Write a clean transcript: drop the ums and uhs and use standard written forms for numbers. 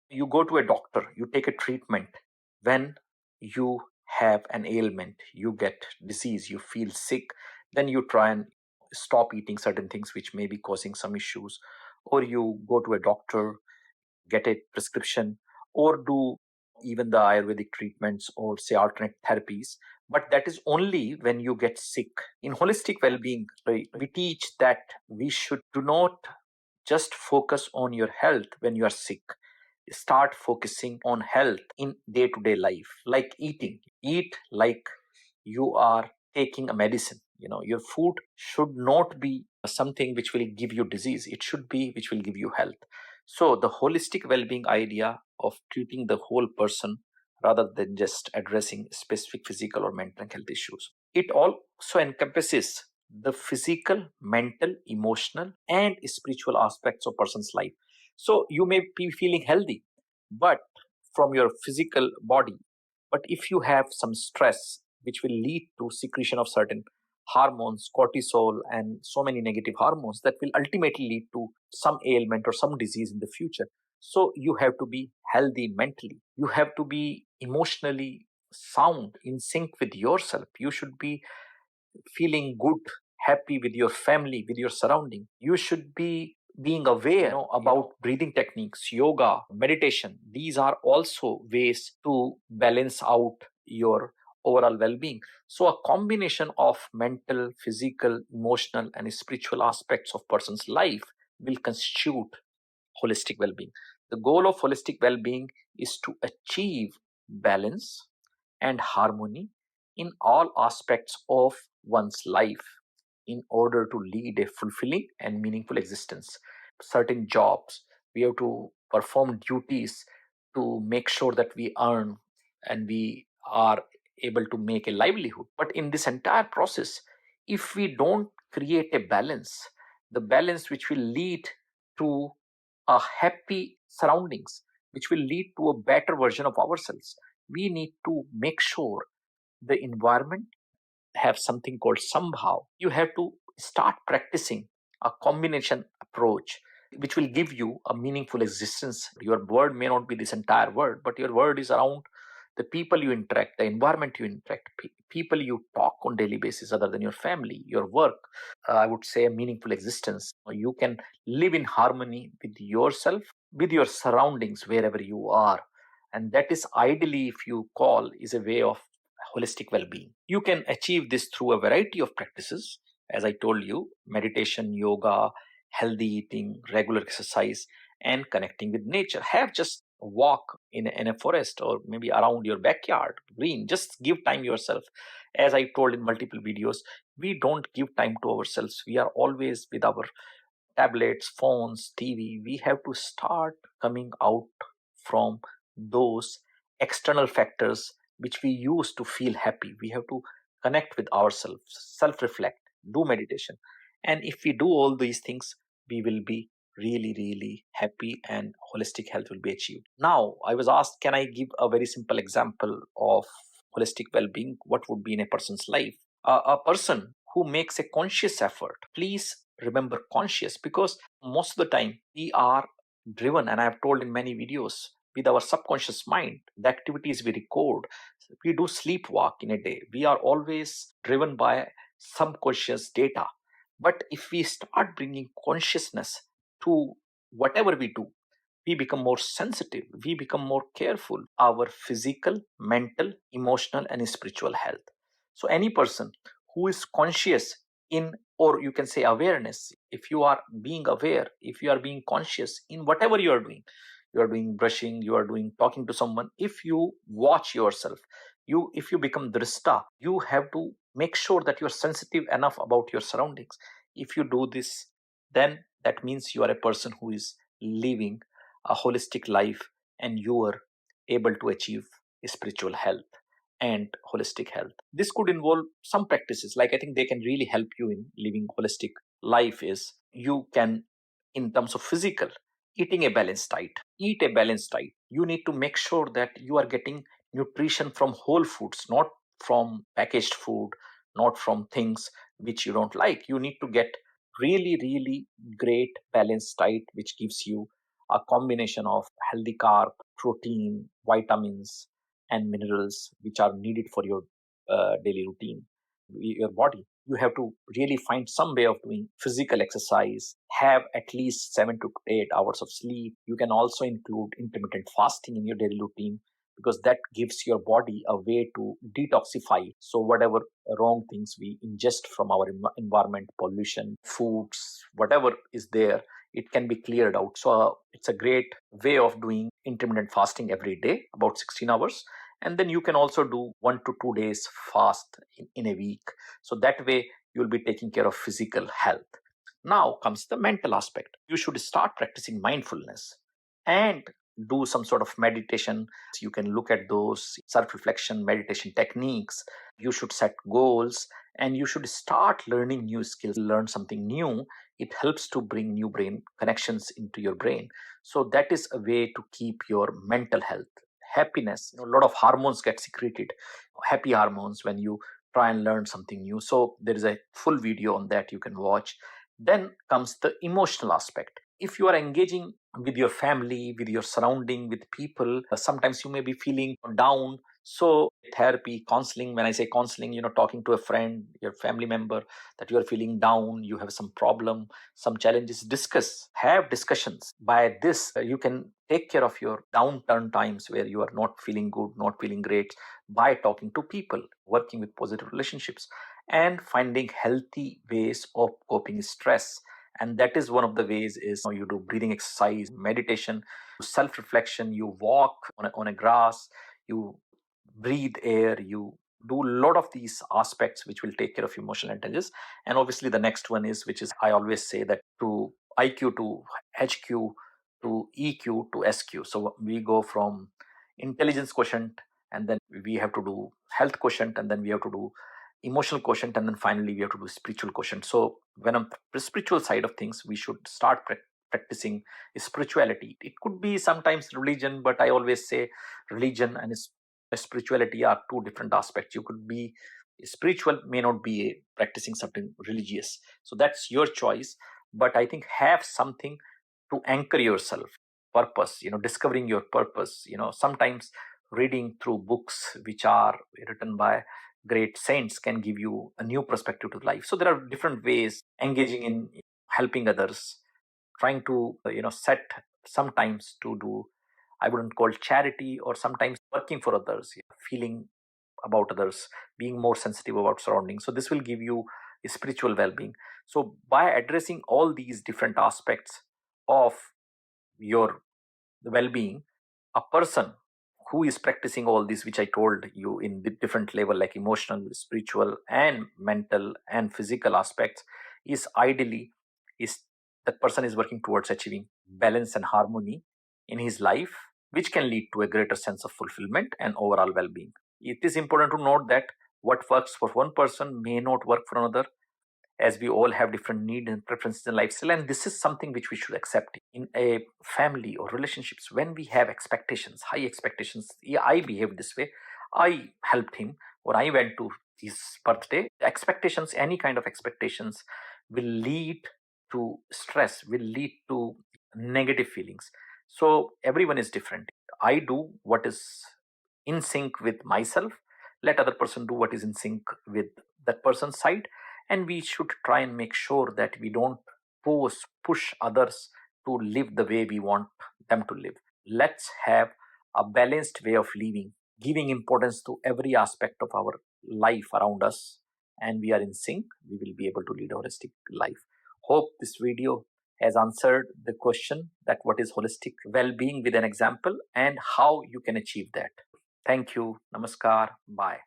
You go to a doctor, you take a treatment. When you have an ailment, you get disease, you feel sick, then you try and stop eating certain things which may be causing some issues, or you go to a doctor, get a prescription, or do even the Ayurvedic treatments or say alternate therapies. But that is only when you get sick. In holistic well being, we teach that we should do not just focus on your health when you are sick. Start focusing on health in day to day life, like eating. Eat like you are taking a medicine. Your food should not be something which will give you disease, it should be which will give you health. So the holistic well-being idea of treating the whole person rather than just addressing specific physical or mental health issues, it also encompasses the physical, mental, emotional and spiritual aspects of person's life. So you may be feeling healthy but from your physical body, but if you have some stress which will lead to secretion of certain hormones, cortisol, and so many negative hormones that will ultimately lead to some ailment or some disease in the future. So you have to be healthy mentally. You have to be emotionally sound, in sync with yourself. You should be feeling good, happy with your family, with your surrounding. You should be being aware about breathing techniques, yoga, meditation. These are also ways to balance out your overall well-being. So a combination of mental, physical, emotional and spiritual aspects of person's life will constitute holistic well-being. The goal of holistic well-being is to achieve balance and harmony in all aspects of one's life in order to lead a fulfilling and meaningful existence. Certain jobs, we have to perform duties to make sure that we earn and we are able to make a livelihood. But in this entire process, if we don't create a balance, the balance which will lead to a happy surroundings, which will lead to a better version of ourselves, we need to make sure the environment have something called sambhav. You have to start practicing a combination approach which will give you a meaningful existence. Your word may not be this entire word, but your word is around the people you interact, the environment you interact, people you talk on daily basis other than your family, your work. I would say a meaningful existence. You can live in harmony with yourself, with your surroundings wherever you are. And that is ideally, if you call, is a way of holistic well-being. You can achieve this through a variety of practices, as I told you: meditation, yoga, healthy eating, regular exercise, and connecting with nature. Have just a walk in a forest or maybe around your backyard, green. Just give time yourself. As I told in multiple videos, we don't give time to ourselves. We are always with our tablets, phones, TV. We have to start coming out from those external factors which we use to feel happy. We have to connect with ourselves, self reflect, do meditation. And if we do all these things, we will be really, really happy and holistic health will be achieved. Now, I was asked, can I give a very simple example of holistic well being? What would be in a person's life? A person who makes a conscious effort, please remember conscious, because most of the time we are driven, and I have told in many videos, with our subconscious mind, the activities we record. We do sleepwalk in a day. We are always driven by subconscious data. But if we start bringing consciousness to whatever we do, we become more sensitive, we become more careful, our physical, mental, emotional, and spiritual health. So, any person who is conscious in, or you can say awareness, if you are being aware, if you are being conscious in whatever you are doing brushing, you are doing talking to someone, if you watch yourself, if you become drishta, you have to make sure that you are sensitive enough about your surroundings. If you do this, then that means you are a person who is living a holistic life and you are able to achieve spiritual health and holistic health. This could involve some practices, like I think they can really help you in living holistic life. Is you can, in terms of physical, eating a balanced diet. Eat a balanced diet. You need to make sure that you are getting nutrition from whole foods, not from packaged food, not from things which you don't like. You need to get really, really great balanced diet which gives you a combination of healthy carb, protein, vitamins, and minerals which are needed for your daily routine, your body. You have to really find some way of doing physical exercise, have at least 7 to 8 hours of sleep. You can also include intermittent fasting in your daily routine because that gives your body a way to detoxify. So, whatever wrong things we ingest from our environment, pollution, foods, whatever is there, it can be cleared out. So, it's a great way of doing intermittent fasting every day, about 16 hours. And then you can also do 1 to 2 days fast in a week. So that way you'll be taking care of physical health. Now comes the mental aspect. You should start practicing mindfulness and do some sort of meditation. You can look at those self reflection meditation techniques. You should set goals and you should start learning new skills. Learn something new. It helps to bring new brain connections into your brain. So that is a way to keep your mental health. Happiness, a lot of hormones get secreted, happy hormones, when you try and learn something new. So there is a full video on that you can watch. Then comes the emotional aspect. If you are engaging with your family, with your surrounding, with people, sometimes you may be feeling down. So therapy, counseling, when I say counseling, talking to a friend, your family member, that you are feeling down, you have some problem, some challenges, have discussions. By this, you can take care of your downturn times where you are not feeling good, not feeling great, by talking to people, working with positive relationships, and finding healthy ways of coping with stress. And that is one of the ways is you do breathing exercise, meditation, self-reflection, you walk on a grass, you breathe air, you do a lot of these aspects which will take care of emotional intelligence. And obviously the next one is, which is I always say, that to IQ to HQ to EQ to SQ. So we go from intelligence quotient, and then we have to do health quotient, and then we have to do emotional quotient, and then finally we have to do spiritual quotient. So when on the spiritual side of things, we should start practicing spirituality. It could be sometimes religion, but I always say religion and spirituality are two different aspects. You could be spiritual, may not be practicing something religious. So that's your choice. But I think have something to anchor yourself, purpose, discovering your purpose. Sometimes reading through books which are written by great saints can give you a new perspective to life. So there are different ways engaging in helping others, trying to set sometimes to do, I wouldn't call charity, or sometimes working for others, feeling about others, being more sensitive about surroundings. So this will give you a spiritual well-being. So by addressing all these different aspects of your well-being, a person who is practicing all this, which I told you in the different level, like emotional, spiritual, and mental and physical aspects, is ideally, is that person is working towards achieving balance and harmony in his life, which can lead to a greater sense of fulfillment and overall well-being. It is important to note that what works for one person may not work for another, as we all have different needs and preferences in lifestyle. And this is something which we should accept in a family or relationships. When we have expectations, high expectations, yeah, I behaved this way, I helped him, or I went to his birthday. Expectations, any kind of expectations, will lead to stress, will lead to negative feelings. So everyone is different. I do what is in sync with myself, let other person do what is in sync with that person's side. And we should try and make sure that we don't push others to live the way we want them to live. Let's have a balanced way of living, giving importance to every aspect of our life around us, and we are in sync. We will be able to lead a holistic life. Hope this video has answered the question that what is holistic well-being with an example and how you can achieve that. Thank you. Namaskar. Bye.